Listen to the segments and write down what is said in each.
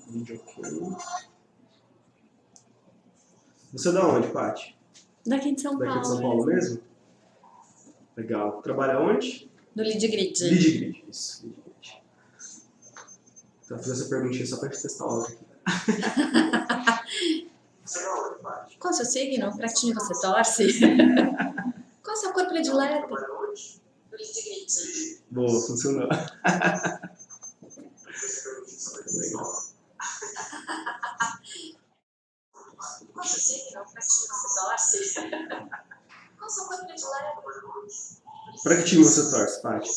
Vídeo ok. Você é da onde, Paty? Daqui de São Paulo. Daqui de São Paulo mesmo? Legal. Trabalha onde? Do Lead Grid. Lead Grid, isso. Lead Grid. Então, vou fazer essa perguntinha só pra gente testar a hora aqui. Você é da onde, Paty? Qual é o seu signo? Pra que time você torce? Qual é a sua cor predileta? Trabalha onde? Do Lead Grid. Boa, funcionou. Legal. Qual é o seu signo? Pra que time você torce? Qual é a sua cor predileta? Pra que time você torce, Paty?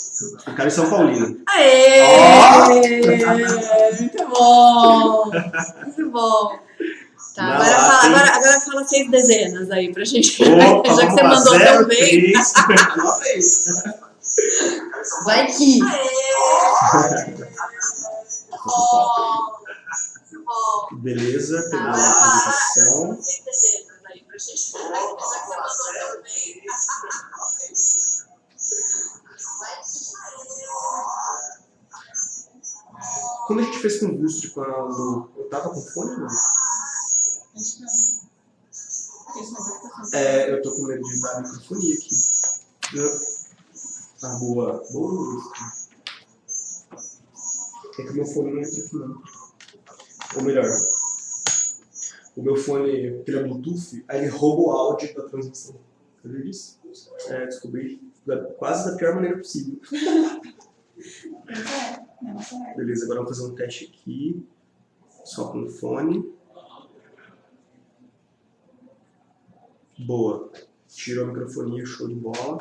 O cara é São Paulino. Aê! Oh! Muito bom! Muito bom! Tá, Não, agora fala 6 dezenas aí pra gente. Opa, já que você lá, mandou 0, tão bem. 3. Vai que! Beleza, pegou Agora a fala apresentação. 6 dezenas aí pra gente. Já que você mandou tão bem. Quando a gente fez com o Boost, quando eu tava com fone, não? Acho não. Eu tô com medo de dar a microfonia aqui. Ah, boa. Boa, Luiz. É que o meu fone não entra aqui, não. Ou melhor, o meu fone, porque ele é Bluetooth, aí ele rouba o áudio da transmissão. Você viu disso? Descobri quase da pior maneira possível. Beleza, agora vamos fazer um teste aqui, só com o fone. Boa. Tirou a microfonia, show de bola.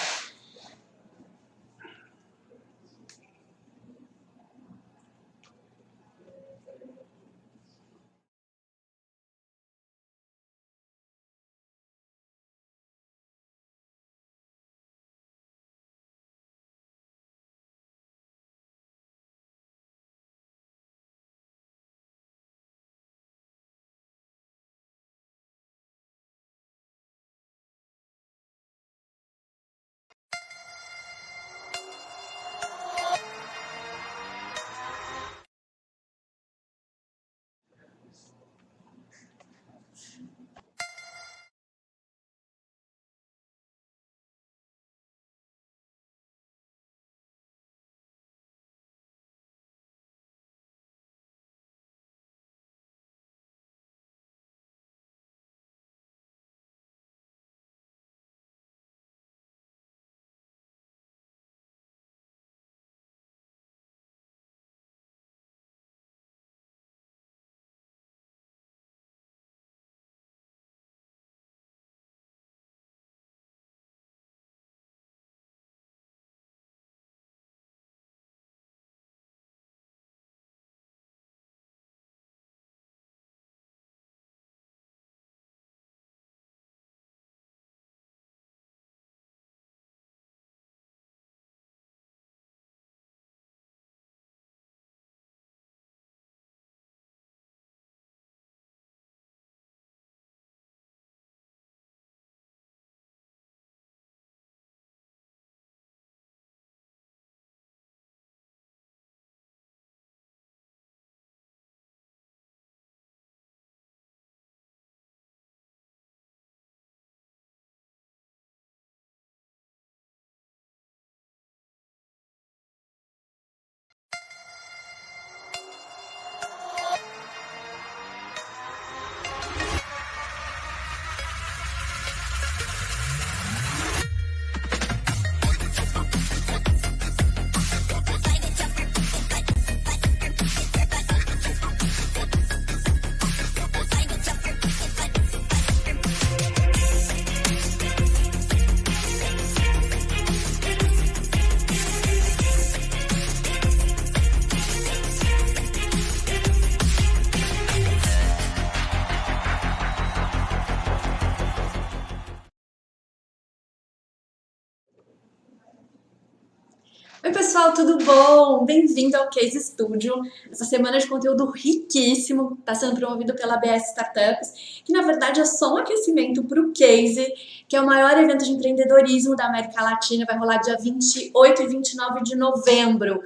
Oi pessoal, tudo bom? Bem-vindo ao Case Studio. Essa semana de conteúdo riquíssimo está sendo promovido pela ABS Startups, que na verdade é só um aquecimento para o Case, que é o maior evento de empreendedorismo da América Latina, vai rolar dia 28 e 29 de novembro.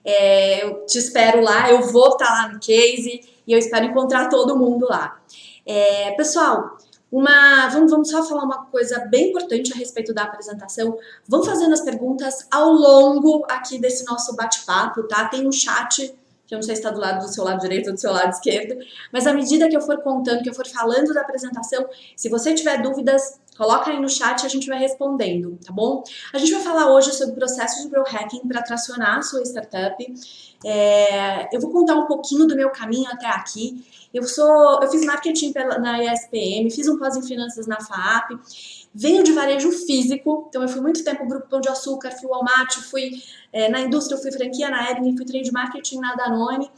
Eu te espero lá, eu vou estar lá no case e eu espero encontrar todo mundo lá. Pessoal, vamos só falar uma coisa bem importante a respeito da apresentação. Vão fazendo as perguntas ao longo aqui desse nosso bate-papo, tá? Tem um chat, que eu não sei se está do lado do seu lado direito ou do seu lado esquerdo, mas à medida que eu for contando, que eu for falando da apresentação, se você tiver dúvidas, coloca aí no chat e a gente vai respondendo, tá bom? A gente vai falar hoje sobre processos de growth hacking para tracionar a sua startup. Eu vou contar um pouquinho do meu caminho até aqui. Eu fiz marketing na ESPM, fiz um pós em finanças na FAAP, venho de varejo físico, então eu fui muito tempo Grupo Pão de Açúcar, fui Walmart, fui na indústria, eu fui franquia na Hering, fui trade marketing na Danone.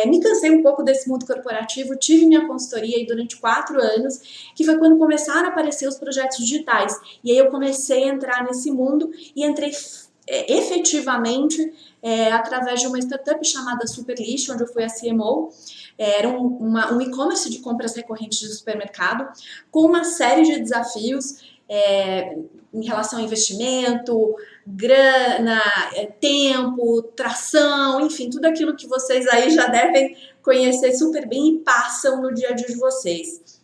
Me cansei um pouco desse mundo corporativo, tive minha consultoria aí durante 4 anos, que foi quando começaram a aparecer os projetos digitais. E aí eu comecei a entrar nesse mundo e entrei efetivamente através de uma startup chamada Superlist, onde eu fui a CMO. Era um e-commerce de compras recorrentes de supermercado, com uma série de desafios em relação a investimento, grana, tempo, tração, enfim, tudo aquilo que vocês aí já devem conhecer super bem e passam no dia a dia de vocês.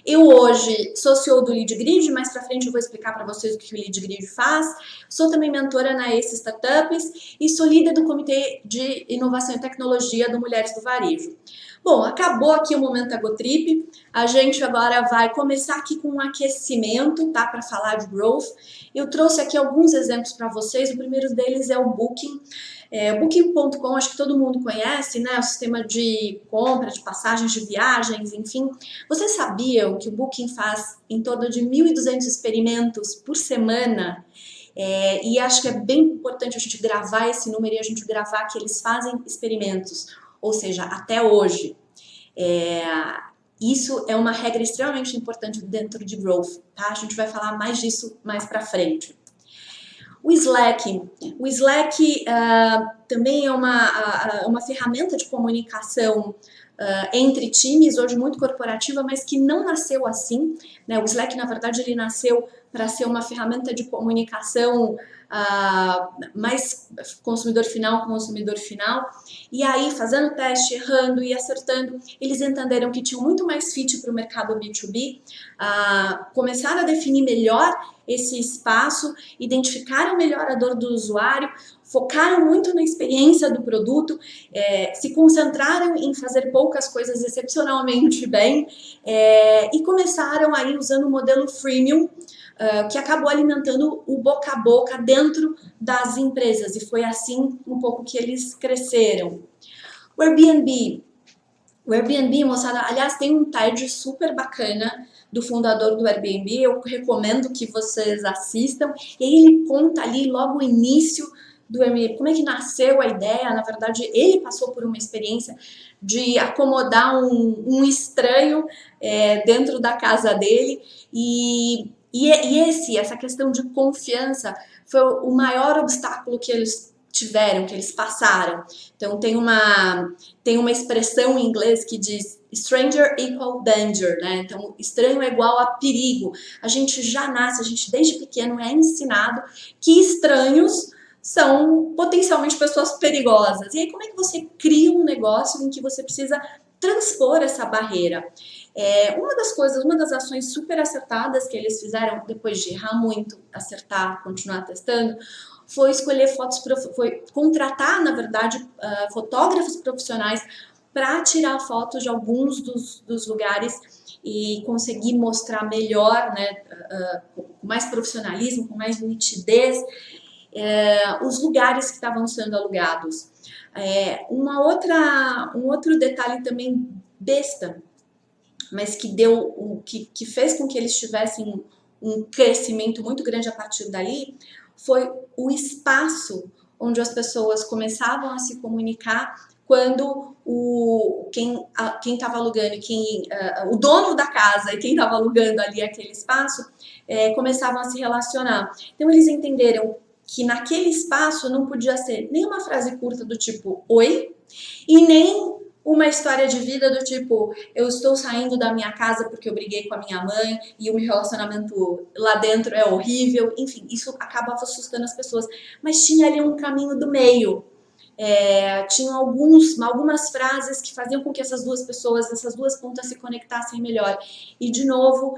Eu hoje sou CEO do Lead Grid, mais pra frente eu vou explicar para vocês o que o Lead Grid faz. Sou também mentora na Ace Startups e sou líder do Comitê de Inovação e Tecnologia do Mulheres do Varejo. Bom, acabou aqui o momento Agotrip. A gente agora vai começar aqui com um aquecimento, tá? Para falar de growth. Eu trouxe aqui alguns exemplos para vocês. O primeiro deles é o Booking. Booking.com, acho que todo mundo conhece, né? O sistema de compra, de passagens de viagens, enfim. Vocês sabiam que o Booking faz em torno de 1.200 experimentos por semana? E acho que é bem importante a gente gravar esse número e a gente gravar que eles fazem experimentos, ou seja, até hoje. Isso é uma regra extremamente importante dentro de growth, tá? A gente vai falar mais disso mais pra frente. O Slack também é uma ferramenta de comunicação entre times, hoje muito corporativa, mas que não nasceu assim, né? O Slack, na verdade, ele nasceu para ser uma ferramenta de comunicação mais consumidor final com consumidor final, e aí fazendo teste, errando e acertando, eles entenderam que tinham muito mais fit para o mercado B2B, começaram a definir melhor esse espaço, identificaram melhor a dor do usuário, focaram muito na experiência do produto, se concentraram em fazer poucas coisas excepcionalmente bem e começaram aí usando o modelo freemium, que acabou alimentando o boca a boca dentro das empresas, e foi assim um pouco que eles cresceram. O Airbnb, moçada, aliás, tem um TED super bacana do fundador do Airbnb, eu recomendo que vocês assistam, e aí ele conta ali logo o início do Airbnb, como é que nasceu a ideia. Na verdade, ele passou por uma experiência de acomodar um estranho dentro da casa dele, e essa questão de confiança foi o maior obstáculo que eles tiveram, que eles passaram. Então tem uma expressão em inglês que diz stranger equal danger, né? Então estranho é igual a perigo. A gente já nasce, a gente desde pequeno é ensinado que estranhos são potencialmente pessoas perigosas. E aí como é que você cria um negócio em que você precisa transpor essa barreira? Uma das ações super acertadas que eles fizeram, depois de errar muito, acertar, continuar testando, foi escolher foi contratar, na verdade, fotógrafos profissionais para tirar fotos de alguns dos lugares e conseguir mostrar melhor, né, com mais profissionalismo, com mais nitidez, os lugares que estavam sendo alugados. Um outro detalhe também besta, mas que fez com que eles tivessem um crescimento muito grande a partir dali, foi o espaço onde as pessoas começavam a se comunicar quando quem estava alugando, o dono da casa e quem estava alugando ali aquele espaço começavam a se relacionar. Então eles entenderam que naquele espaço não podia ser nem uma frase curta do tipo oi, e nem uma história de vida do tipo, eu estou saindo da minha casa porque eu briguei com a minha mãe e o meu relacionamento lá dentro é horrível. Enfim, isso acabava assustando as pessoas. Mas tinha ali um caminho do meio. Tinham algumas frases que faziam com que essas duas pessoas, essas duas pontas se conectassem melhor. E, de novo,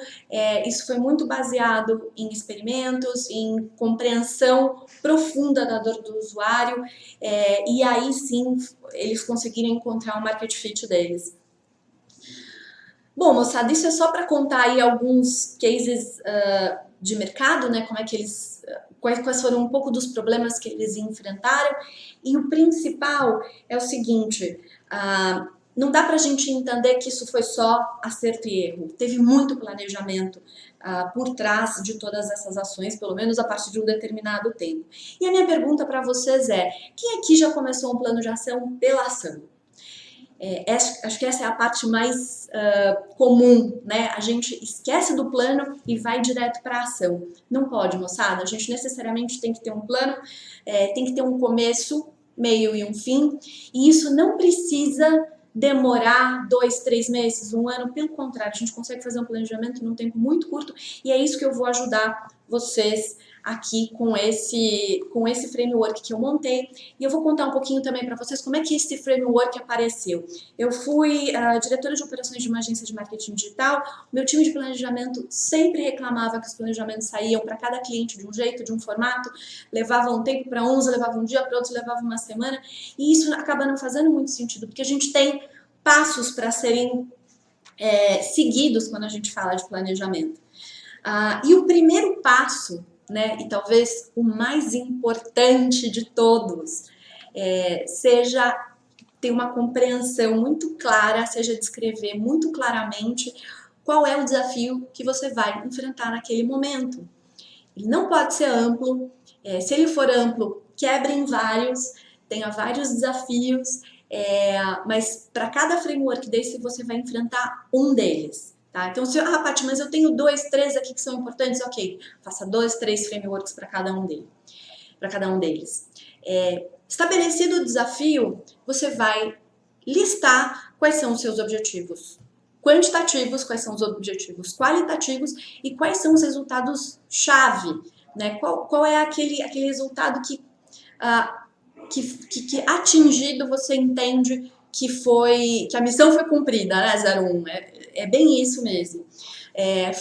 isso foi muito baseado em experimentos, em compreensão profunda da dor do usuário, e aí sim eles conseguiram encontrar o market fit deles. Bom, moçada, isso é só para contar aí alguns cases de mercado, né? Como é que eles, quais foram um pouco dos problemas que eles enfrentaram. E o principal é o seguinte: não dá para a gente entender que isso foi só acerto e erro. Teve muito planejamento por trás de todas essas ações, pelo menos a partir de um determinado tempo. E a minha pergunta para vocês é: quem aqui já começou um plano de ação pela ação? Acho que essa é a parte mais comum, né? A gente esquece do plano e vai direto para a ação. Não pode, moçada. A gente necessariamente tem que ter um plano, tem que ter um começo, meio e um fim. E isso não precisa demorar 2, 3 meses, um ano. Pelo contrário, a gente consegue fazer um planejamento num tempo muito curto. E é isso que eu vou ajudar vocês aqui com esse framework que eu montei. E eu vou contar um pouquinho também para vocês como é que esse framework apareceu. Eu fui diretora de operações de uma agência de marketing digital. O meu time de planejamento sempre reclamava que os planejamentos saíam para cada cliente de um jeito, de um formato, levava um tempo para uns, levava um dia para outros, levava uma semana, e isso acaba não fazendo muito sentido, porque a gente tem passos para serem seguidos quando a gente fala de planejamento. E o primeiro passo, né, e talvez o mais importante de todos, seja ter uma compreensão muito clara, seja descrever muito claramente qual é o desafio que você vai enfrentar naquele momento. Ele não pode ser amplo, se ele for amplo, quebre em vários, tenha vários desafios, mas para cada framework desse você vai enfrentar um deles. Tá? Então, Paty, mas eu tenho 2, 3 aqui que são importantes, ok, faça 2, 3 frameworks para cada um deles. Estabelecido o desafio, você vai listar quais são os seus objetivos quantitativos, quais são os objetivos qualitativos e quais são os resultados-chave, né? Qual é aquele resultado que atingido você entende que a missão foi cumprida, né? 01. É bem isso mesmo.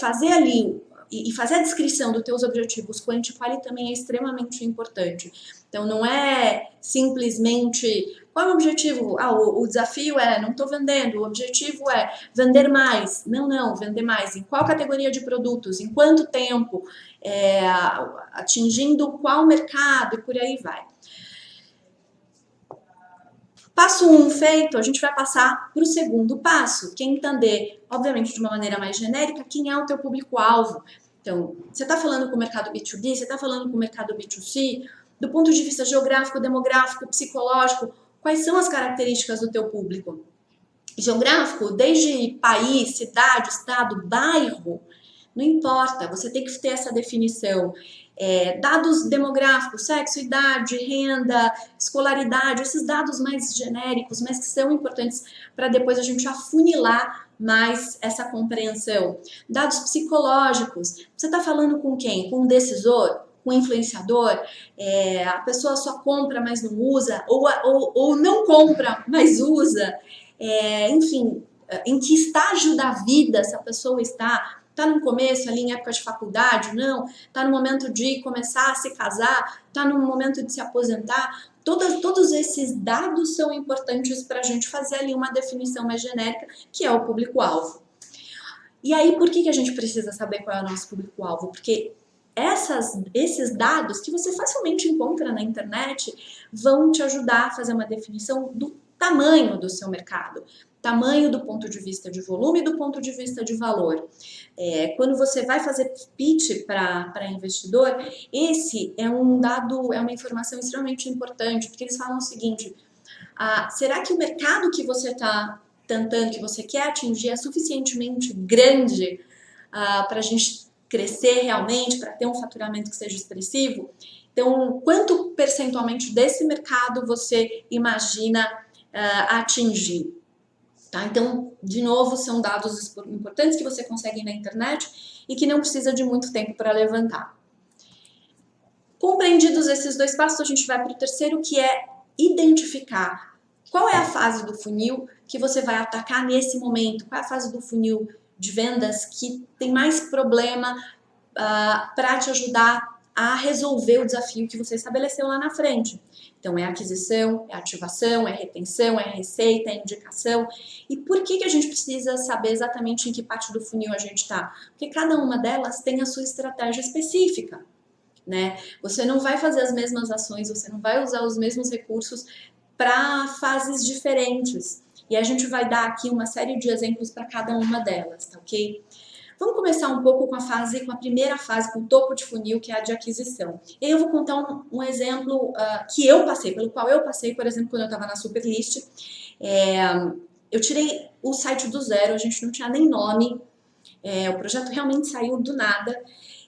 Fazer ali e fazer a descrição dos teus objetivos quanti e quali também é extremamente importante. Então, não é simplesmente qual é o objetivo? O desafio é não estou vendendo, o objetivo é vender mais. Não, vender mais. Em qual categoria de produtos? Em quanto tempo? Atingindo qual mercado? E por aí vai. Passo 1 feito, a gente vai passar para o segundo passo, que é entender, obviamente de uma maneira mais genérica, quem é o teu público-alvo. Então, você está falando com o mercado B2B, você está falando com o mercado B2C, do ponto de vista geográfico, demográfico, psicológico, quais são as características do teu público? Geográfico, desde país, cidade, estado, bairro, não importa, você tem que ter essa definição. Dados demográficos, sexo, idade, renda, escolaridade, esses dados mais genéricos, mas que são importantes para depois a gente afunilar mais essa compreensão. Dados psicológicos, você está falando com quem? Com um decisor? Com um influenciador? A pessoa só compra, mas não usa? Ou não compra, mas usa? Enfim, em que estágio da vida essa pessoa está? Está no começo, ali em época de faculdade? Não. Está no momento de começar a se casar? Está no momento de se aposentar? Todos esses dados são importantes para a gente fazer ali uma definição mais genérica, que é o público-alvo. E aí, por que a gente precisa saber qual é o nosso público-alvo? Porque esses dados que você facilmente encontra na internet vão te ajudar a fazer uma definição do tamanho do seu mercado. Tamanho do ponto de vista de volume e do ponto de vista de valor. Quando você vai fazer pitch para investidor, esse é um dado, é uma informação extremamente importante, porque eles falam o seguinte: será que o mercado que você está tentando, que você quer atingir, é suficientemente grande para a gente crescer realmente, para ter um faturamento que seja expressivo? Então, quanto percentualmente desse mercado você imagina atingir? Tá? Então, de novo, são dados importantes que você consegue na internet e que não precisa de muito tempo para levantar. Compreendidos esses dois passos, a gente vai para o terceiro, que é identificar qual é a fase do funil que você vai atacar nesse momento, qual é a fase do funil de vendas que tem mais problema para te ajudar a resolver o desafio que você estabeleceu lá na frente. Então, é aquisição, é ativação, é retenção, é receita, é indicação. E por que a gente precisa saber exatamente em que parte do funil a gente está? Porque cada uma delas tem a sua estratégia específica, né? Você não vai fazer as mesmas ações, você não vai usar os mesmos recursos para fases diferentes. E a gente vai dar aqui uma série de exemplos para cada uma delas, tá ok? Vamos começar um pouco com a primeira fase, com o topo de funil, que é a de aquisição. E aí eu vou contar um exemplo pelo qual eu passei, por exemplo, quando eu estava na Superlist. Eu tirei o site do zero, a gente não tinha nem nome, o projeto realmente saiu do nada.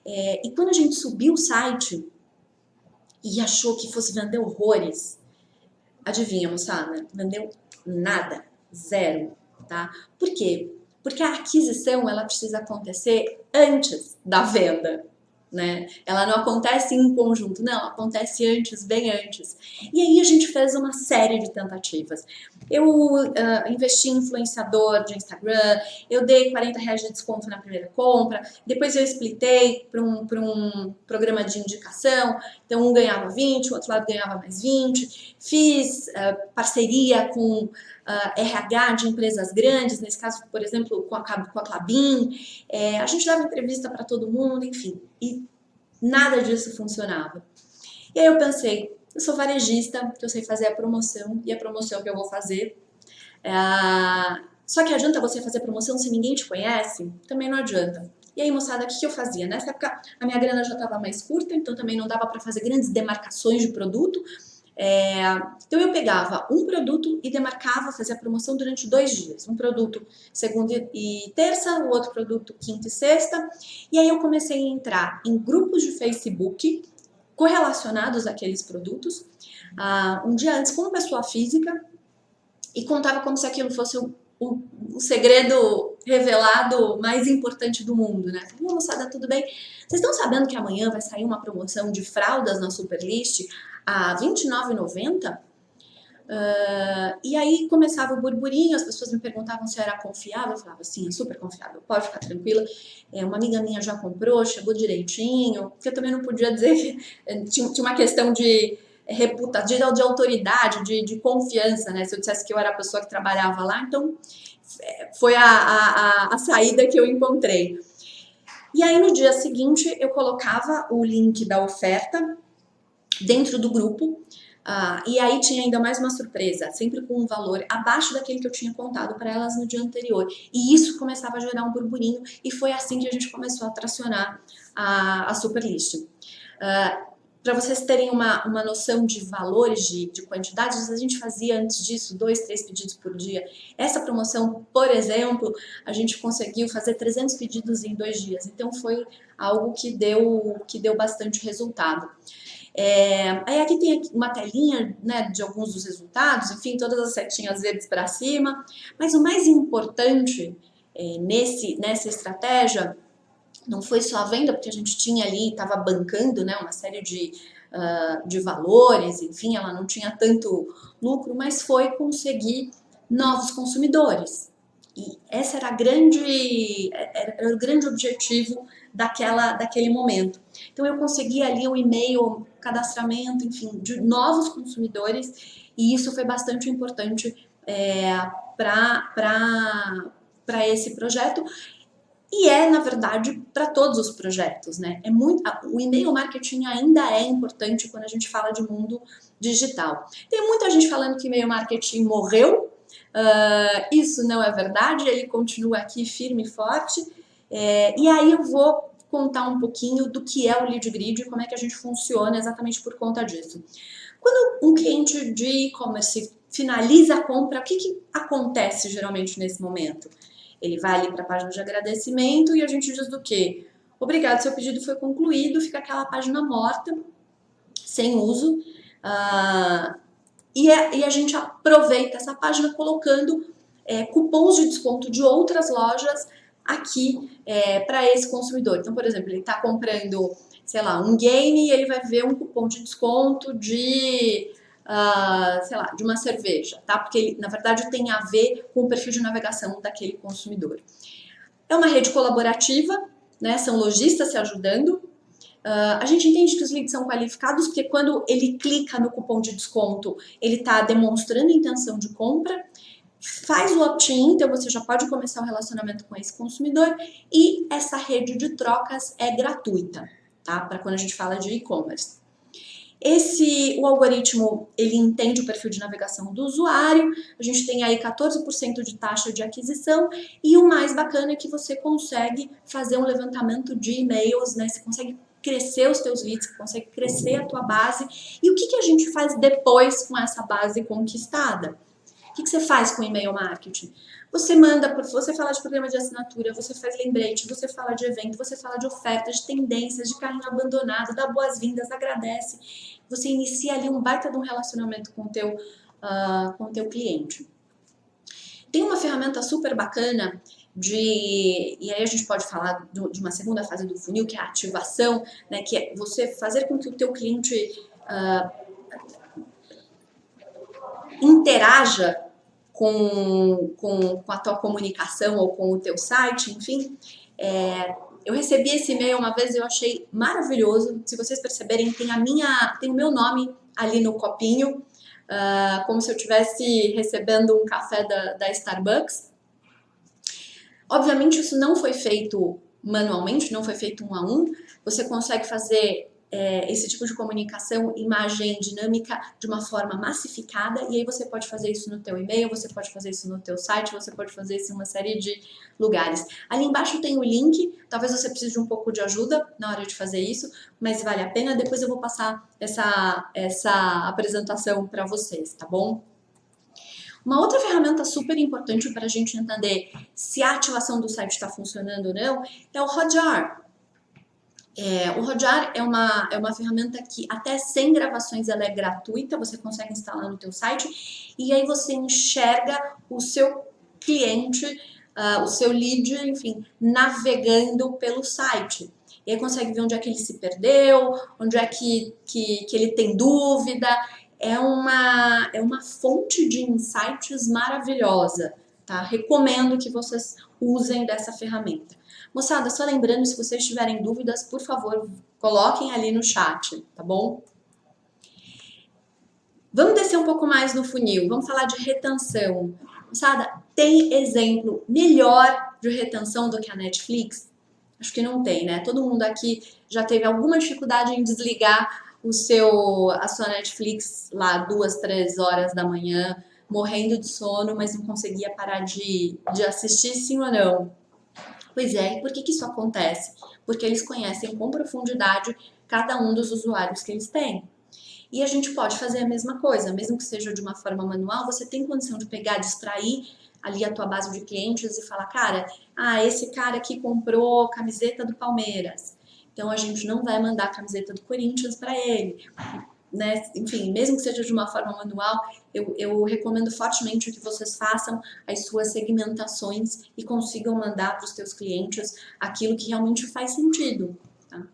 E quando a gente subiu o site e achou que fosse vender horrores, adivinha, moçada? Vendeu nada, zero, tá? Por quê? Porque a aquisição, ela precisa acontecer antes da venda, né? Ela não acontece em conjunto, não, ela acontece antes, bem antes. E aí a gente fez uma série de tentativas. Eu investi em influenciador de Instagram, eu dei R$40 de desconto na primeira compra, depois eu splitei para um programa de indicação, então um ganhava 20, o outro lado ganhava mais 20, fiz parceria com RH de empresas grandes, nesse caso, por exemplo, com a Klabin, a gente dava entrevista para todo mundo, enfim, e nada disso funcionava. E aí eu pensei, eu sou varejista, que eu sei fazer a promoção, e a promoção que eu vou fazer. Só que adianta você fazer promoção se ninguém te conhece? Também não adianta. E aí, moçada, o que eu fazia? Nessa época, a minha grana já estava mais curta, então também não dava para fazer grandes demarcações de produto. Então eu pegava um produto e demarcava, fazia a promoção durante 2 dias. Um produto segunda e terça, o outro produto quinta e sexta. E aí eu comecei a entrar em grupos de Facebook correlacionados àqueles produtos, um dia antes com uma pessoa física, e contava como se aquilo fosse o segredo revelado mais importante do mundo, né? Falei, moçada, tudo bem? Vocês estão sabendo que amanhã vai sair uma promoção de fraldas na Superlist a R$ 29,90? E aí começava o burburinho, as pessoas me perguntavam se eu era confiável, eu falava, sim, é super confiável, pode ficar tranquila. Uma amiga minha já comprou, chegou direitinho, porque eu também não podia dizer que tinha uma questão de reputação, de autoridade, de confiança, né? Se eu dissesse que eu era a pessoa que trabalhava lá, então foi a saída que eu encontrei. E aí no dia seguinte eu colocava o link da oferta dentro do grupo, e aí tinha ainda mais uma surpresa, sempre com um valor abaixo daquele que eu tinha contado para elas no dia anterior. E isso começava a gerar um burburinho, e foi assim que a gente começou a tracionar a Superlist. Para vocês terem uma noção de valores, de quantidades, a gente fazia antes disso 2, 3 pedidos por dia. Essa promoção, por exemplo, a gente conseguiu fazer 300 pedidos em 2 dias. Então foi algo que deu bastante resultado. Aí aqui tem uma telinha, né, de alguns dos resultados, enfim, todas as setinhas verdes para cima. Mas o mais importante nessa estratégia não foi só a venda, porque a gente tinha ali, estava bancando, né, uma série de valores, enfim, ela não tinha tanto lucro, mas foi conseguir novos consumidores. E esse era o grande objetivo daquele momento. Então eu consegui ali um e-mail, cadastramento, enfim, de novos consumidores, e isso foi bastante importante para esse projeto. E na verdade, para todos os projetos, né? O e-mail marketing ainda é importante quando a gente fala de mundo digital. Tem muita gente falando que e-mail marketing morreu. Isso não é verdade, ele continua aqui firme e forte. E aí eu vou contar um pouquinho do que é o Lead Grid e como é que a gente funciona exatamente por conta disso. Quando um cliente de e-commerce finaliza a compra, o que acontece geralmente nesse momento? Ele vai ali para a página de agradecimento e a gente diz do quê? Obrigado, seu pedido foi concluído, fica aquela página morta, sem uso, e a gente aproveita essa página colocando cupons de desconto de outras lojas aqui para esse consumidor. Então, por exemplo, ele está comprando, sei lá, um game e ele vai ver um cupom de desconto de, sei lá, de uma cerveja, tá? Porque ele, na verdade, tem a ver com o perfil de navegação daquele consumidor. É uma rede colaborativa, né? São lojistas se ajudando. A gente entende que os leads são qualificados porque quando ele clica no cupom de desconto, ele está demonstrando intenção de compra, faz o opt-in, então você já pode começar o relacionamento com esse consumidor e essa rede de trocas é gratuita, tá? Para quando a gente fala de e-commerce. O algoritmo, ele entende o perfil de navegação do usuário, a gente tem aí 14% de taxa de aquisição e o mais bacana é que você consegue fazer um levantamento de e-mails, né? Você consegue crescer os teus leads, consegue crescer a tua base. E o que a gente faz depois com essa base conquistada? O que você faz com e-mail marketing? Você manda, você fala de programa de assinatura, você faz lembrete, você fala de evento, você fala de ofertas, de tendências, de carrinho abandonado, dá boas-vindas, agradece. Você inicia ali um baita de um relacionamento com o teu cliente. Tem uma ferramenta super bacana e aí a gente pode falar de uma segunda fase do funil, que é a ativação, né, que é você fazer com que o teu cliente interaja com a tua comunicação ou com o teu site, enfim. Eu recebi esse e-mail uma vez e eu achei maravilhoso. Se vocês perceberem, tem o meu nome ali no copinho, como se eu estivesse recebendo um café da Starbucks. Obviamente isso não foi feito manualmente, não foi feito 1 a 1. Você consegue fazer esse tipo de comunicação, imagem dinâmica de uma forma massificada, e aí você pode fazer isso no teu e-mail, você pode fazer isso no teu site, você pode fazer isso em uma série de lugares. Ali embaixo tem o link, talvez você precise de um pouco de ajuda na hora de fazer isso, mas vale a pena, depois eu vou passar essa apresentação para vocês, tá bom? Uma outra ferramenta super importante para a gente entender se a ativação do site está funcionando ou não é o Hotjar. O Hotjar é uma ferramenta que até sem gravações ela é gratuita, você consegue instalar no teu site e aí você enxerga o seu cliente, o seu lead, enfim, navegando pelo site. E aí consegue ver onde é que ele se perdeu, onde é que ele tem dúvida. É uma fonte de insights maravilhosa, tá? Recomendo que vocês usem dessa ferramenta. Moçada, só lembrando, se vocês tiverem dúvidas, por favor, coloquem ali no chat, tá bom? Vamos descer um pouco mais no funil, vamos falar de retenção. Moçada, tem exemplo melhor de retenção do que a Netflix? Acho que não tem, né? Todo mundo aqui já teve alguma dificuldade em desligar a sua Netflix lá 2, 3 horas da manhã, morrendo de sono, mas não conseguia parar de assistir, sim ou não? Pois é, e por que isso acontece? Porque eles conhecem com profundidade cada um dos usuários que eles têm. E a gente pode fazer a mesma coisa, mesmo que seja de uma forma manual, você tem condição de pegar, distrair ali a tua base de clientes e falar, cara, esse cara aqui comprou camiseta do Palmeiras, então a gente não vai mandar a camiseta do Corinthians para ele. Né? Enfim, mesmo que seja de uma forma manual, eu recomendo fortemente que vocês façam as suas segmentações e consigam mandar para os teus clientes aquilo que realmente faz sentido. Tá?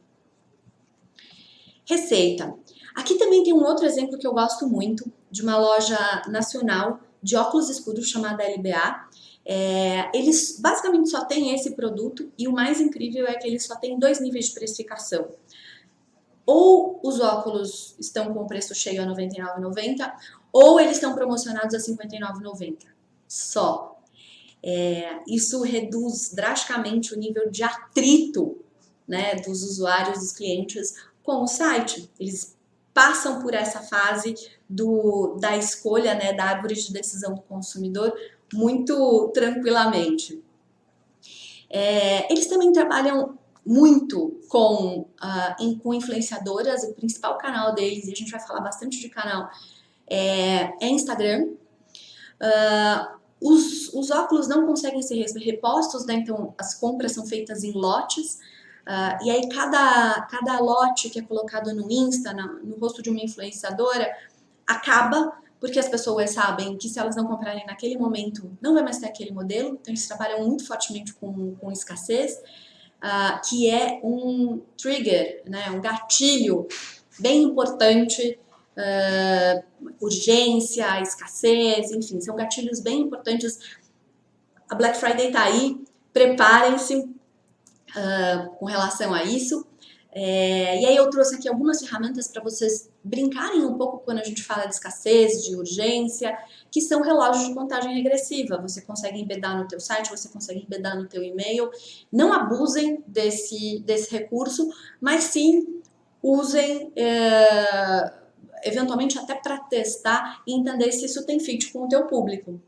Receita. Aqui também tem um outro exemplo que eu gosto muito, de uma loja nacional de óculos escuros chamada LBA. Eles basicamente só têm esse produto e o mais incrível é que eles só têm 2 níveis de precificação. Ou os óculos estão com preço cheio a R$ 99,90 ou eles estão promocionados a R$ 59,90. Só. Isso reduz drasticamente o nível de atrito, né, dos usuários, dos clientes com o site. Eles passam por essa fase da escolha, né, da árvore de decisão do consumidor muito tranquilamente. Eles também trabalham muito com influenciadoras. O principal canal deles, e a gente vai falar bastante de canal, é Instagram. Os óculos não conseguem ser repostos, né? Então as compras são feitas em lotes. E aí cada lote que é colocado no Insta, no rosto de uma influenciadora, acaba, porque as pessoas sabem que se elas não comprarem naquele momento, não vai mais ter aquele modelo, então eles trabalham muito fortemente com escassez, que é um trigger, né, um gatilho bem importante, urgência, escassez, enfim, são gatilhos bem importantes. A Black Friday tá aí, preparem-se com relação a isso. E aí eu trouxe aqui algumas ferramentas para vocês brincarem um pouco quando a gente fala de escassez, de urgência, que são relógios de contagem regressiva. Você consegue embedar no teu site, você consegue embedar no teu e-mail. Não abusem desse recurso, mas sim usem eventualmente até para testar e entender se isso tem fit com o teu público.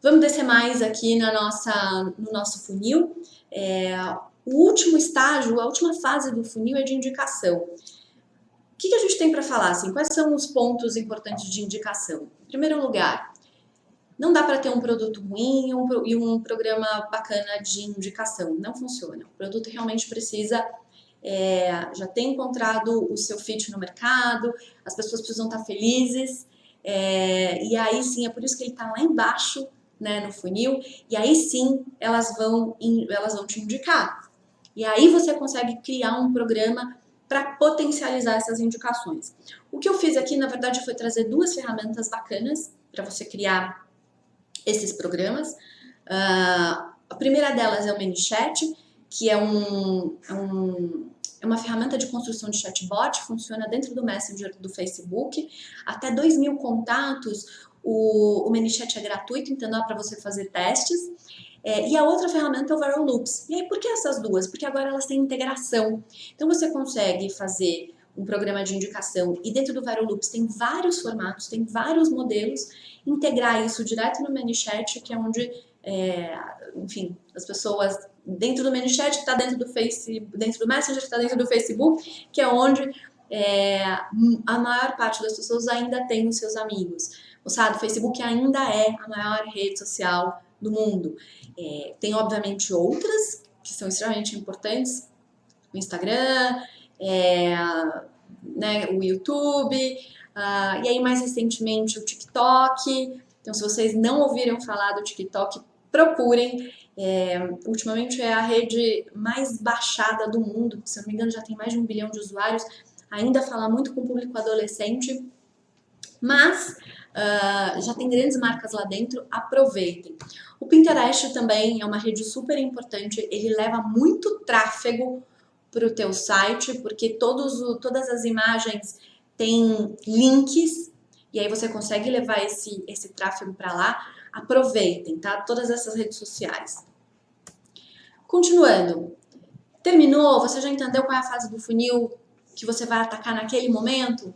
Vamos descer mais aqui no nosso funil. O último estágio, a última fase do funil é de indicação. O que a gente tem para falar? Assim, quais são os pontos importantes de indicação? Em primeiro lugar, não dá para ter um produto ruim e um programa bacana de indicação. Não funciona. O produto realmente precisa já ter encontrado o seu fit no mercado, as pessoas precisam estar felizes, e aí sim, é por isso que ele está lá embaixo, né, no funil, e aí sim elas vão te indicar. E aí você consegue criar um programa para potencializar essas indicações. O que eu fiz aqui, na verdade, foi trazer duas ferramentas bacanas para você criar esses programas. A primeira delas é o ManyChat, que é uma ferramenta de construção de chatbot, funciona dentro do Messenger do Facebook. Até 2.000 contatos, o ManyChat é gratuito, então dá para você fazer testes. E a outra ferramenta é o Viral Loops. E aí, por que essas duas? Porque agora elas têm integração. Então, você consegue fazer um programa de indicação e dentro do Viral Loops tem vários formatos, tem vários modelos, integrar isso direto no ManyChat, que é onde, enfim, as pessoas dentro do ManyChat, que está dentro do Messenger, que está dentro do Facebook, que é onde a maior parte das pessoas ainda tem os seus amigos. Moçada, o Facebook ainda é a maior rede social do mundo. Tem, obviamente, outras que são extremamente importantes, o Instagram, né, o YouTube, e aí mais recentemente o TikTok. Então, se vocês não ouviram falar do TikTok, procurem. Ultimamente é a rede mais baixada do mundo, se eu não me engano já tem mais de 1 bilhão de usuários, ainda fala muito com o público adolescente, mas já tem grandes marcas lá dentro, aproveitem. O Pinterest também é uma rede super importante, ele leva muito tráfego para o teu site, porque todas as imagens têm links, e aí você consegue levar esse tráfego para lá. Aproveitem, tá? Todas essas redes sociais. Continuando. Terminou? Você já entendeu qual é a fase do funil que você vai atacar naquele momento?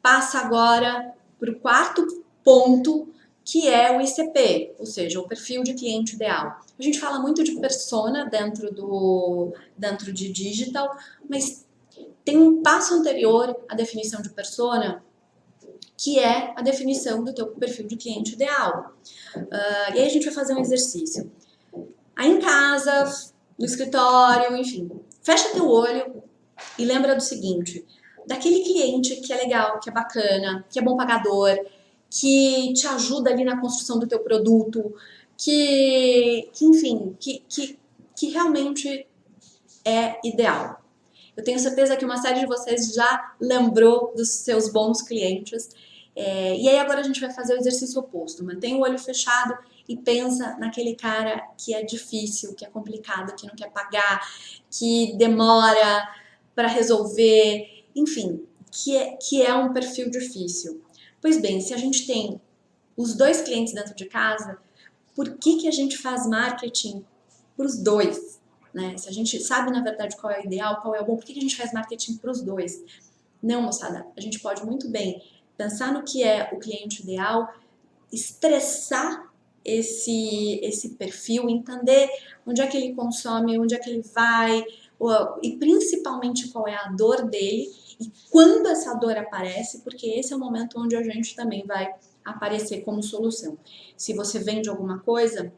Passa agora para o quarto ponto, que é o ICP, ou seja, o perfil de cliente ideal. A gente fala muito de persona dentro de digital, mas tem um passo anterior à definição de persona, que é a definição do teu perfil de cliente ideal. E aí a gente vai fazer um exercício. Aí em casa, no escritório, enfim, fecha teu olho e lembra do seguinte, daquele cliente que é legal, que é bacana, que é bom pagador, que te ajuda ali na construção do teu produto, que realmente é ideal. Eu tenho certeza que uma série de vocês já lembrou dos seus bons clientes. E aí agora a gente vai fazer o exercício oposto. Mantém o olho fechado e pensa naquele cara que é difícil, que é complicado, que não quer pagar, que demora para resolver, enfim, que é um perfil difícil. Pois bem, se a gente tem os dois clientes dentro de casa, por que a gente faz marketing para os dois? Né? Se a gente sabe, na verdade, qual é o ideal, qual é o bom, por que a gente faz marketing para os dois? Não, moçada, a gente pode muito bem pensar no que é o cliente ideal, estressar esse perfil, entender onde é que ele consome, onde é que ele vai, e principalmente qual é a dor dele e quando essa dor aparece, porque esse é o momento onde a gente também vai aparecer como solução. Se você vende alguma coisa,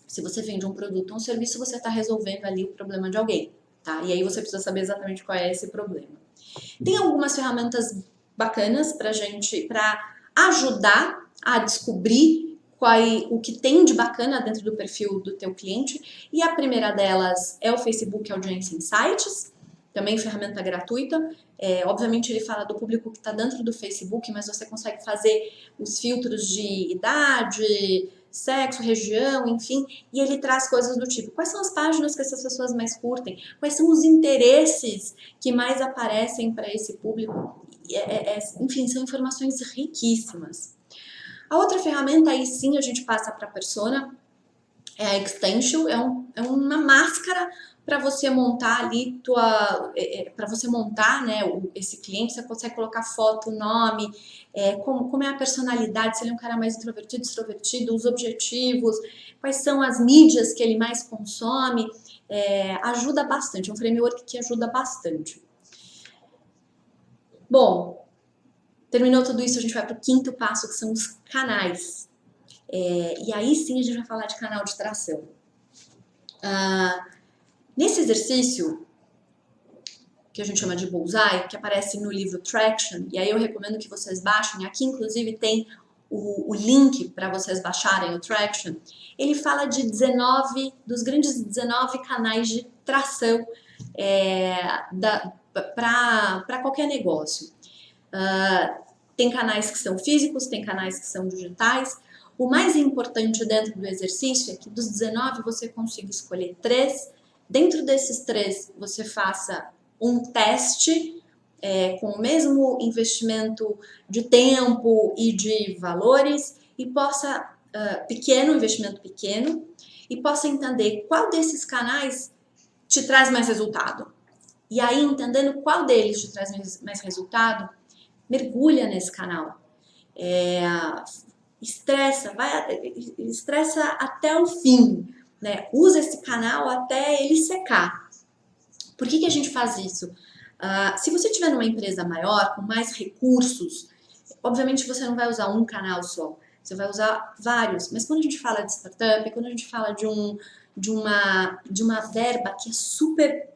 se você vende um produto ou um serviço, você está resolvendo ali o problema de alguém, tá? E aí você precisa saber exatamente qual é esse problema. Tem algumas ferramentas bacanas para ajudar a descobrir o que tem de bacana dentro do perfil do teu cliente. E a primeira delas é o Facebook Audience Insights, também ferramenta gratuita. Obviamente ele fala do público que está dentro do Facebook, mas você consegue fazer os filtros de idade, sexo, região, enfim, e ele traz coisas do tipo, quais são as páginas que essas pessoas mais curtem, quais são os interesses que mais aparecem para esse público, enfim, são informações riquíssimas. A outra ferramenta, aí sim a gente passa para a persona, é a Extension, é uma máscara para você montar ali para você montar, né, esse cliente. Você consegue colocar foto, nome, como é a personalidade, se ele é um cara mais introvertido, extrovertido, os objetivos, quais são as mídias que ele mais consome, ajuda bastante, é um framework que ajuda bastante. Bom, terminou tudo isso, a gente vai para o quinto passo, que são os canais. E aí sim a gente vai falar de canal de tração. Nesse exercício, que a gente chama de Bullseye, que aparece no livro Traction, e aí eu recomendo que vocês baixem, aqui inclusive tem o link para vocês baixarem o Traction, ele fala de dos grandes 19 canais de tração para qualquer negócio. Tem canais que são físicos, tem canais que são digitais. O mais importante dentro do exercício é que dos 19 você consiga escolher 3. Dentro desses 3 você faça um teste com o mesmo investimento de tempo e de valores e possa, investimento pequeno, e possa entender qual desses canais te traz mais resultado. E aí, entendendo qual deles te traz mais resultado, mergulha nesse canal. Estressa até o fim, né? Usa esse canal até ele secar. Por que a gente faz isso? Se você estiver numa empresa maior, com mais recursos, obviamente você não vai usar um canal só, você vai usar vários. Mas quando a gente fala de startup, quando a gente fala de uma verba que é super,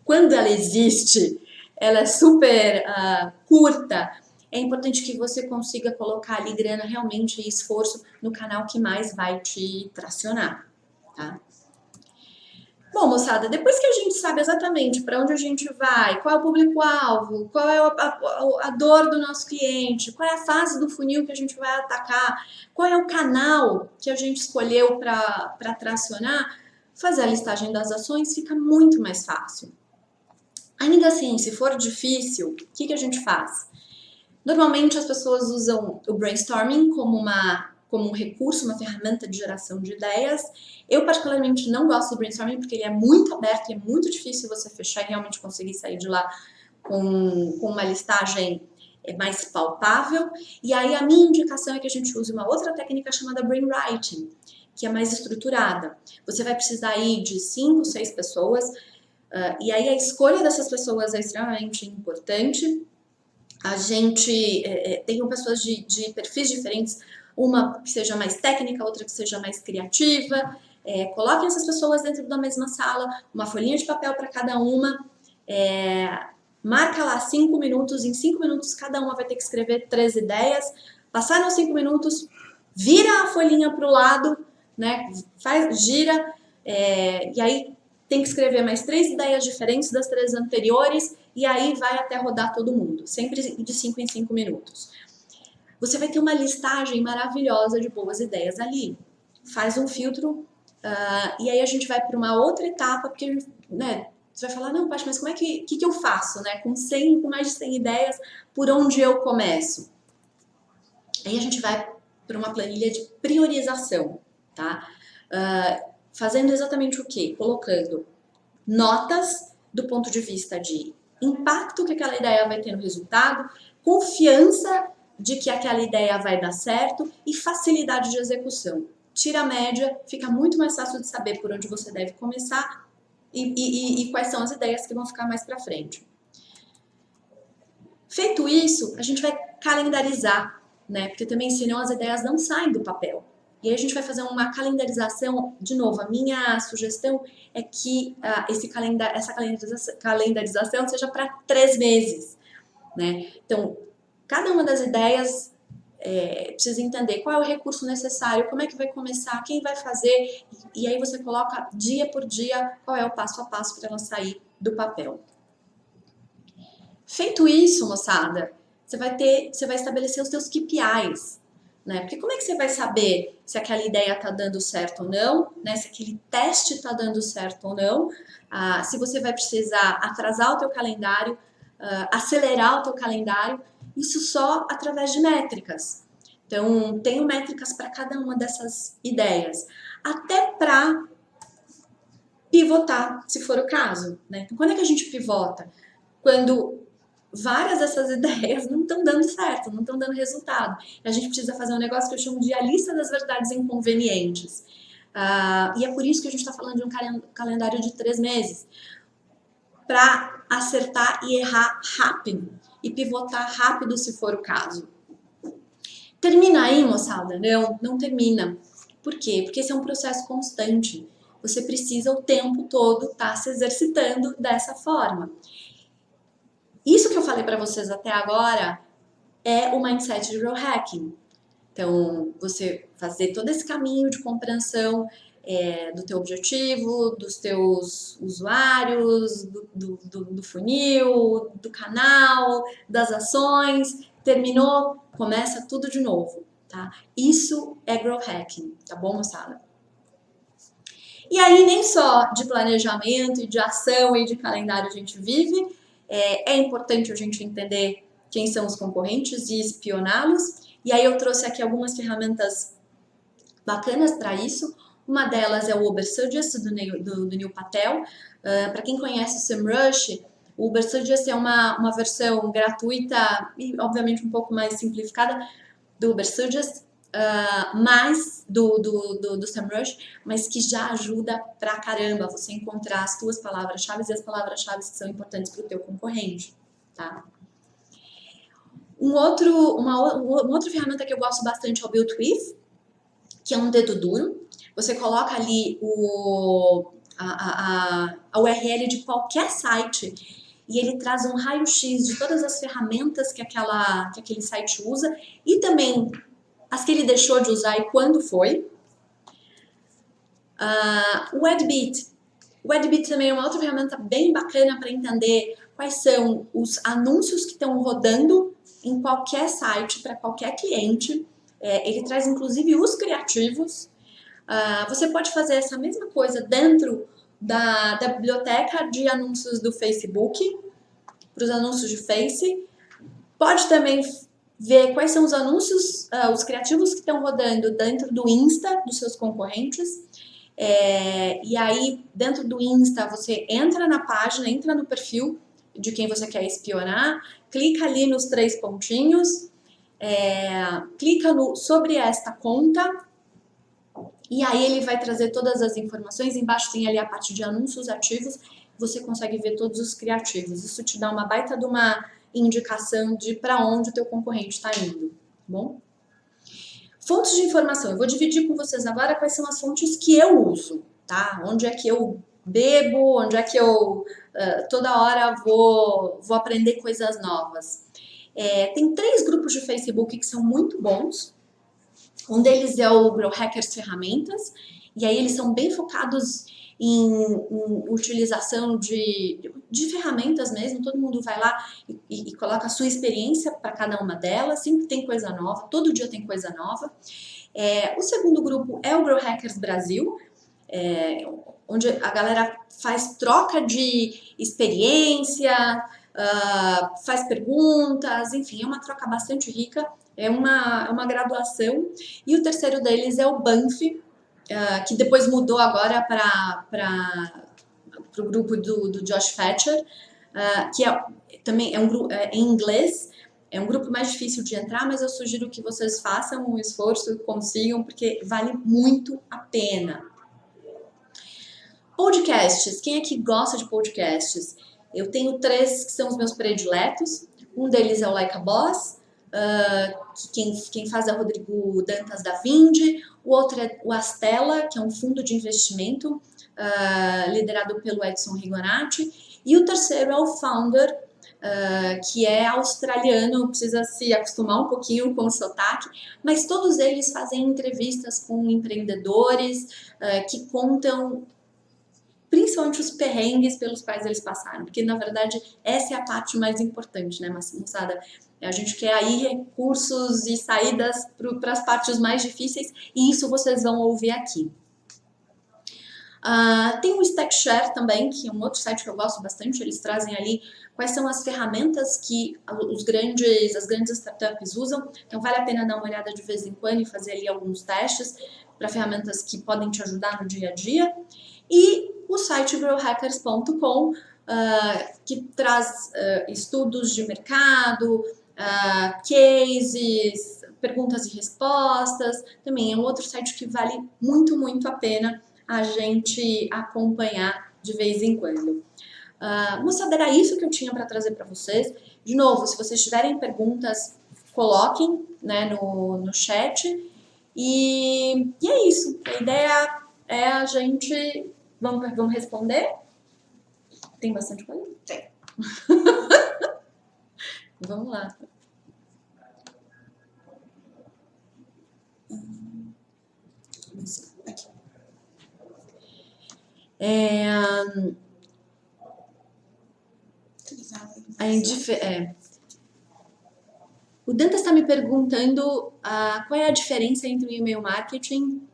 quando ela existe, ela é super curta, é importante que você consiga colocar ali grana realmente e esforço no canal que mais vai te tracionar, tá? Bom, moçada, depois que a gente sabe exatamente para onde a gente vai, qual é o público-alvo, qual é a dor do nosso cliente, qual é a fase do funil que a gente vai atacar, qual é o canal que a gente escolheu para tracionar, fazer a listagem das ações fica muito mais fácil. Ainda assim, se for difícil, o que a gente faz? Normalmente as pessoas usam o brainstorming como um recurso, uma ferramenta de geração de ideias. Eu particularmente não gosto do brainstorming porque ele é muito aberto e é muito difícil você fechar e realmente conseguir sair de lá com uma listagem mais palpável. E aí a minha indicação é que a gente use uma outra técnica chamada brainwriting, que é mais estruturada. Você vai precisar aí de 5, 6 pessoas, e aí a escolha dessas pessoas é extremamente importante. A gente tem pessoas de perfis diferentes, uma que seja mais técnica, outra que seja mais criativa. Coloquem essas pessoas dentro da mesma sala, uma folhinha de papel para cada uma, marca lá 5 minutos, em 5 minutos cada uma vai ter que escrever 3 ideias, passaram os 5 minutos, vira a folhinha para o lado, né, gira, e aí tem que escrever mais 3 ideias diferentes das 3 anteriores, e aí vai até rodar todo mundo, sempre de 5 em 5 minutos. Você vai ter uma listagem maravilhosa de boas ideias ali. Faz um filtro, e aí a gente vai para uma outra etapa, porque, né, você vai falar, não, Paty, mas como é que eu faço, né? Com mais de 100 ideias, por onde eu começo? Aí a gente vai para uma planilha de priorização, tá? Fazendo exatamente o quê? Colocando notas do ponto de vista de impacto que aquela ideia vai ter no resultado, confiança de que aquela ideia vai dar certo e facilidade de execução. Tira a média, fica muito mais fácil de saber por onde você deve começar e quais são as ideias que vão ficar mais para frente. Feito isso, a gente vai calendarizar, né? Porque também senão as ideias não saem do papel. E aí a gente vai fazer uma calendarização, de novo, a minha sugestão é que essa calendarização seja para 3 meses, né? Então, cada uma das ideias precisa entender qual é o recurso necessário, como é que vai começar, quem vai fazer, e aí você coloca dia por dia qual é o passo a passo para ela sair do papel. Feito isso, moçada, você vai estabelecer os seus KPIs, né? Porque como é que você vai saber se aquela ideia está dando certo ou não, né? Se aquele teste está dando certo ou não, se você vai precisar atrasar o teu calendário, acelerar o teu calendário, isso só através de métricas. Então, tenho métricas para cada uma dessas ideias, até para pivotar, se for o caso, né? Então, quando é que a gente pivota? Quando várias dessas ideias não estão dando certo, não estão dando resultado. E a gente precisa fazer um negócio que eu chamo de a lista das verdades inconvenientes. E é por isso que a gente está falando de um calendário de 3 meses. Para acertar e errar rápido. E pivotar rápido, se for o caso. Termina aí, moçada? Não termina. Por quê? Porque esse é um processo constante. Você precisa o tempo todo estar se exercitando dessa forma. Isso que eu falei para vocês até agora é o mindset de growth hacking. Então, você fazer todo esse caminho de compreensão do teu objetivo, dos teus usuários, do funil, do canal, das ações. Terminou, começa tudo de novo, tá? Isso é growth hacking, tá bom, moçada? E aí, nem só de planejamento e de ação e de calendário a gente vive, é importante a gente entender quem são os concorrentes e espioná-los. E aí eu trouxe aqui algumas ferramentas bacanas para isso. Uma delas é o Ubersuggest, do Neil Patel. Para quem conhece o SEMrush, o Ubersuggest é uma versão gratuita e, obviamente, um pouco mais simplificada do Ubersuggest, mais do SEMrush, mas que já ajuda pra caramba você encontrar as tuas palavras-chave e as palavras-chave que são importantes para o teu concorrente, tá? Uma outra ferramenta que eu gosto bastante é o Built With, que é um dedo duro. Você coloca ali a URL de qualquer site e ele traz um raio-x de todas as ferramentas que aquele site usa e também as que ele deixou de usar e quando foi. O Adbit. O Adbit também é uma outra ferramenta bem bacana para entender quais são os anúncios que estão rodando em qualquer site, para qualquer cliente. Ele traz inclusive os criativos. Você pode fazer essa mesma coisa dentro da biblioteca de anúncios do Facebook, para os anúncios de Face. Pode também ver quais são os anúncios, os criativos que estão rodando dentro do Insta dos seus concorrentes. E aí, dentro do Insta, você entra na página, entra no perfil de quem você quer espionar, clica ali nos 3 pontinhos, clica sobre esta conta, e aí ele vai trazer todas as informações. Embaixo tem ali a parte de anúncios ativos, você consegue ver todos os criativos. Isso te dá uma baita de uma indicação de para onde o teu concorrente está indo, tá bom? Fontes de informação. Eu vou dividir com vocês agora quais são as fontes que eu uso, tá? Onde é que eu bebo, onde é que eu toda hora vou aprender coisas novas. Tem 3 grupos de Facebook que são muito bons. Um deles é o Growth Hackers Ferramentas, e aí eles são bem focados em utilização de ferramentas mesmo. Todo mundo vai lá e coloca a sua experiência para cada uma delas. Sempre tem coisa nova, todo dia tem coisa nova. O segundo grupo é o Growth Hackers Brasil, onde a galera faz troca de experiência, faz perguntas, enfim, é uma troca bastante rica, é uma graduação. E o terceiro deles é o Banff, que depois mudou agora para o grupo do Josh Fetcher, que também é um grupo em inglês. É um grupo mais difícil de entrar, mas eu sugiro que vocês façam um esforço e consigam, porque vale muito a pena. Podcasts. Quem é que gosta de podcasts? Eu tenho 3 que são os meus prediletos. Um deles é o Like a Boss, que quem faz é o Rodrigo Dantas da Vindi. O outro é o Astela, que é um fundo de investimento liderado pelo Edson Rigonati. E o terceiro é o Founder, que é australiano, precisa se acostumar um pouquinho com o sotaque, mas todos eles fazem entrevistas com empreendedores que contam principalmente os perrengues pelos quais eles passaram, porque na verdade essa é a parte mais importante, né, moçada? A gente quer aí recursos e saídas para as partes mais difíceis, e isso vocês vão ouvir aqui. Tem o StackShare também, que é um outro site que eu gosto bastante. Eles trazem ali quais são as ferramentas que as grandes startups usam. Então vale a pena dar uma olhada de vez em quando e fazer ali alguns testes para ferramentas que podem te ajudar no dia a dia. E o site growhackers.com, que traz estudos de mercado, cases, perguntas e respostas. Também é um outro site que vale muito, muito a pena a gente acompanhar de vez em quando. Moçada, era isso que eu tinha para trazer para vocês. De novo, se vocês tiverem perguntas, coloquem, né, no chat. E é isso. A ideia é a gente... Vamos responder? Tem bastante coisa? Tem. Vamos lá. Aqui. O Dantas está me perguntando qual é a diferença entre um e-mail marketing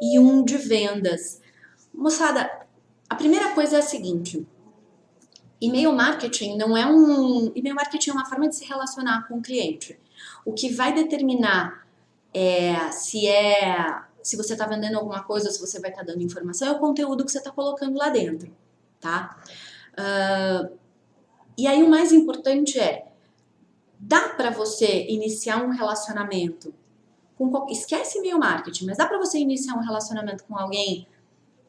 e um de vendas. Moçada, a primeira coisa é a seguinte: e-mail marketing e-mail marketing é uma forma de se relacionar com o cliente. O que vai determinar se você está vendendo alguma coisa ou se você vai estar dando informação é o conteúdo que você está colocando lá dentro, tá? E aí o mais importante dá para você iniciar um relacionamento esquece e-mail marketing, mas dá para você iniciar um relacionamento com alguém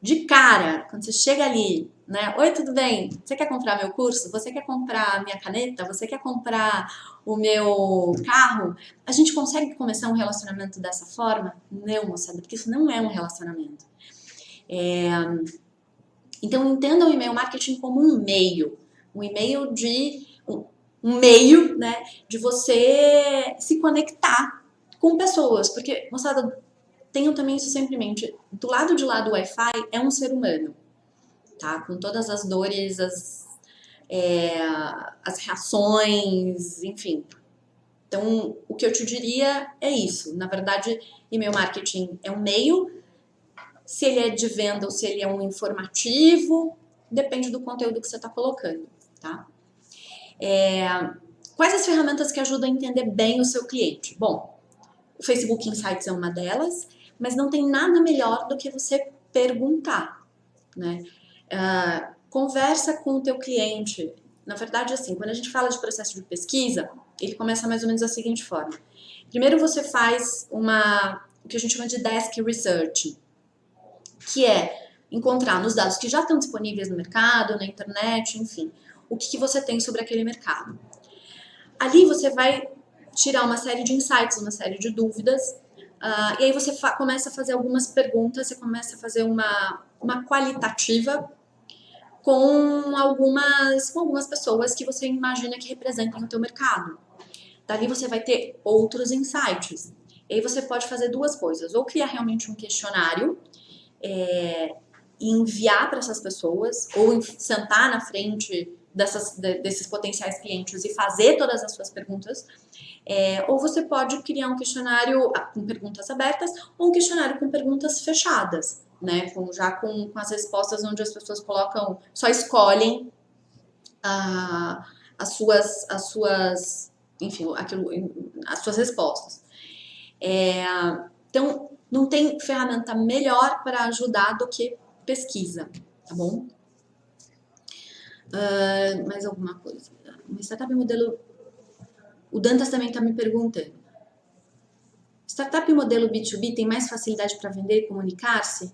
de cara, quando você chega ali, né? Oi, tudo bem? Você quer comprar meu curso? Você quer comprar minha caneta? Você quer comprar o meu carro? A gente consegue começar um relacionamento dessa forma? Não, moçada, porque isso não é um relacionamento. Então, entenda o e-mail marketing como um meio. Um meio, né, de você se conectar com pessoas. Porque, moçada, tenham também isso sempre em mente. Do lado de lá do Wi-Fi é um ser humano, tá? Com todas as dores, as reações, enfim. Então, o que eu te diria é isso. Na verdade, e-mail marketing é um meio. Se ele é de venda ou se ele é um informativo, depende do conteúdo que você está colocando, tá? Quais as ferramentas que ajudam a entender bem o seu cliente? Bom, o Facebook Insights é uma delas, mas não tem nada melhor do que você perguntar, né? Conversa com o teu cliente. Na verdade, assim, quando a gente fala de processo de pesquisa, ele começa mais ou menos da seguinte forma. Primeiro você faz o que a gente chama de desk research, que é encontrar nos dados que já estão disponíveis no mercado, na internet, enfim, o que você tem sobre aquele mercado. Ali você vai tirar uma série de insights, uma série de dúvidas, e aí você começa a fazer algumas perguntas, você começa a fazer uma qualitativa com algumas pessoas que você imagina que representem o teu mercado. Dali você vai ter outros insights. E aí você pode fazer duas coisas, ou criar realmente um questionário e enviar para essas pessoas, ou sentar na frente desses potenciais clientes e fazer todas as suas perguntas, ou você pode criar um questionário com perguntas abertas ou um questionário com perguntas fechadas, né? Com as respostas onde as pessoas só escolhem as suas respostas. Então, não tem ferramenta melhor para ajudar do que pesquisa, tá bom? Mais alguma coisa? Uma startup modelo... O Dantas também está me perguntando. Startup modelo B2B tem mais facilidade para vender e comunicar-se?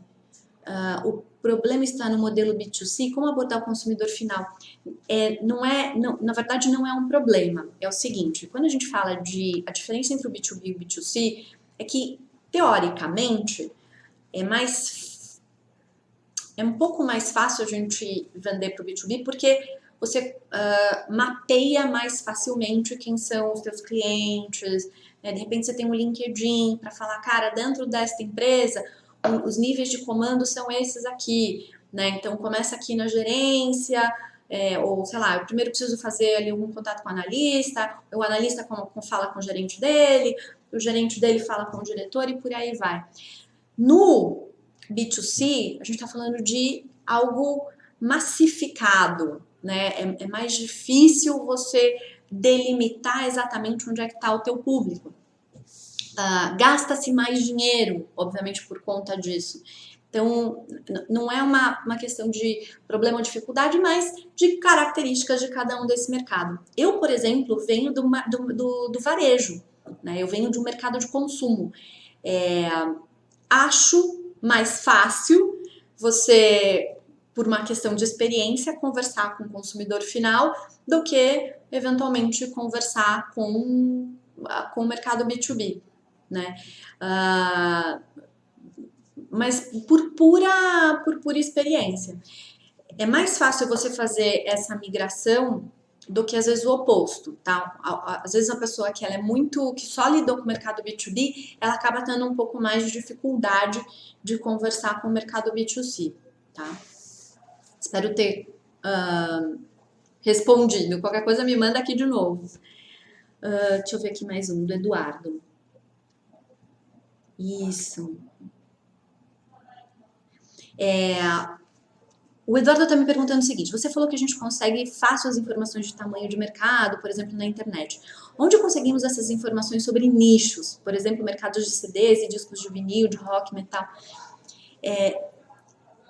O problema está no modelo B2C? Como abordar o consumidor final? Na verdade, não é um problema. É o seguinte, quando a gente fala a diferença entre o B2B e o B2C, é que, teoricamente, é um pouco mais fácil a gente vender para o B2B, porque você mapeia mais facilmente quem são os teus clientes, né? De repente você tem um LinkedIn para falar, cara, dentro desta empresa, os níveis de comando são esses aqui, né? Então começa aqui na gerência, ou sei lá, eu primeiro preciso fazer ali um contato com o analista fala com o gerente dele, o gerente dele fala com o diretor e por aí vai. No B2C, a gente está falando de algo massificado, né? É mais difícil você delimitar exatamente onde é que está o teu público. Gasta-se mais dinheiro, obviamente, por conta disso. Então, não é uma questão de problema ou dificuldade, mas de características de cada um desse mercado. Eu, por exemplo, venho do varejo, né? Eu venho de um mercado de consumo. Acho mais fácil você, por uma questão de experiência, conversar com o consumidor final do que, eventualmente, conversar com o mercado B2B, né? Mas por pura experiência. É mais fácil você fazer essa migração do que às vezes o oposto, tá? Às vezes a pessoa que ela é que só lidou com o mercado B2B, ela acaba tendo um pouco mais de dificuldade de conversar com o mercado B2C, tá? Espero ter respondido. Qualquer coisa me manda aqui de novo. Deixa eu ver aqui mais um, do Eduardo. Isso. O Eduardo está me perguntando o seguinte: você falou que a gente consegue fácil as informações de tamanho de mercado, por exemplo, na internet. Onde conseguimos essas informações sobre nichos? Por exemplo, mercados de CDs e discos de vinil, de rock, metal.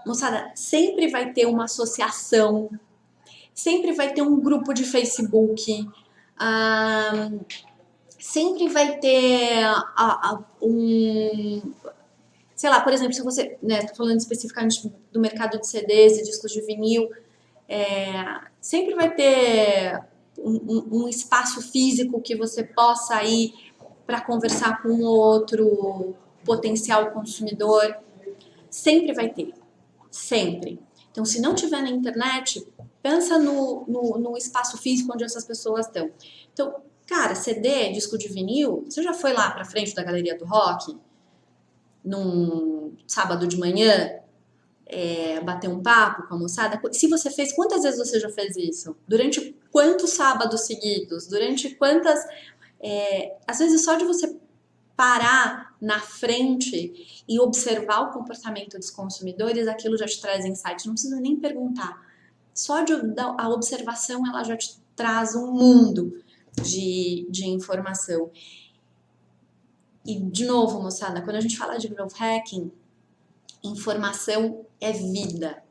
Moçada, sempre vai ter uma associação, sempre vai ter um grupo de Facebook, sempre vai ter sei lá, por exemplo, se você, né, tô falando especificamente do mercado de CDs e discos de vinil, sempre vai ter um espaço físico que você possa ir para conversar com outro potencial consumidor. Sempre vai ter, sempre. Então, se não tiver na internet, pensa no espaço físico onde essas pessoas estão. Então, cara, CD, disco de vinil, você já foi lá para frente da Galeria do Rock? Num sábado de manhã, bater um papo com a moçada? Se você fez, quantas vezes você já fez isso? Durante quantos sábados seguidos? Durante quantas... às vezes só de você parar na frente e observar o comportamento dos consumidores, aquilo já te traz insights, não precisa nem perguntar. Só a observação, ela já te traz um mundo de informação. E, de novo, moçada, quando a gente fala de growth hacking, informação é vida.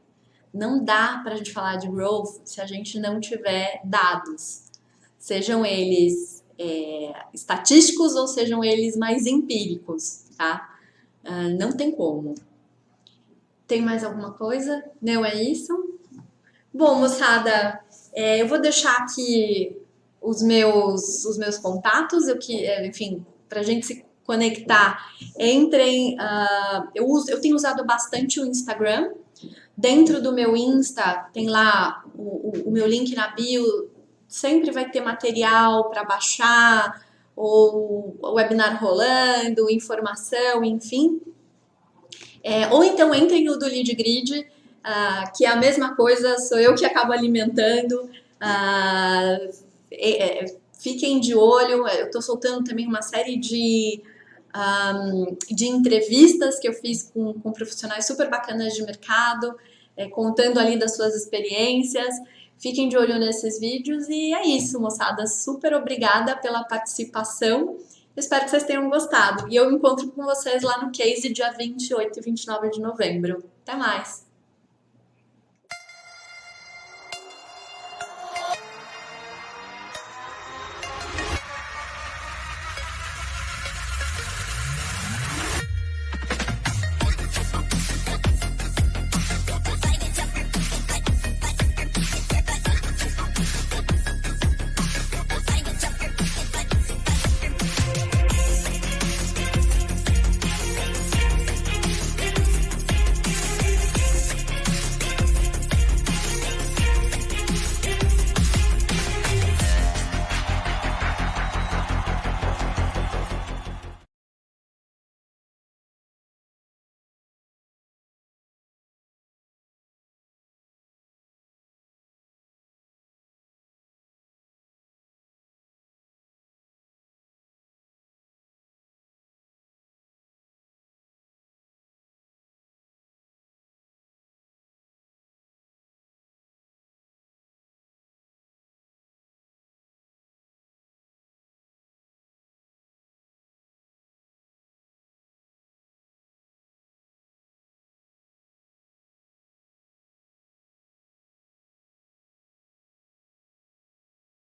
Não dá para a gente falar de growth se a gente não tiver dados. Sejam eles estatísticos ou sejam eles mais empíricos, tá? Não tem como. Tem mais alguma coisa? Não é isso? Bom, moçada, eu vou deixar aqui os meus contatos, enfim, pra gente se conectar, entrem, eu tenho usado bastante o Instagram. Dentro do meu Insta tem lá o meu link na bio, sempre vai ter material para baixar, ou webinar rolando, informação, enfim. Ou então entrem no do Lead Grid, que é a mesma coisa, sou eu que acabo alimentando. Fiquem de olho, eu estou soltando também uma série de entrevistas que eu fiz com profissionais super bacanas de mercado, contando ali das suas experiências. Fiquem de olho nesses vídeos e é isso, moçada. Super obrigada pela participação. Espero que vocês tenham gostado. E eu encontro com vocês lá no Case dia 28 e 29 de novembro. Até mais!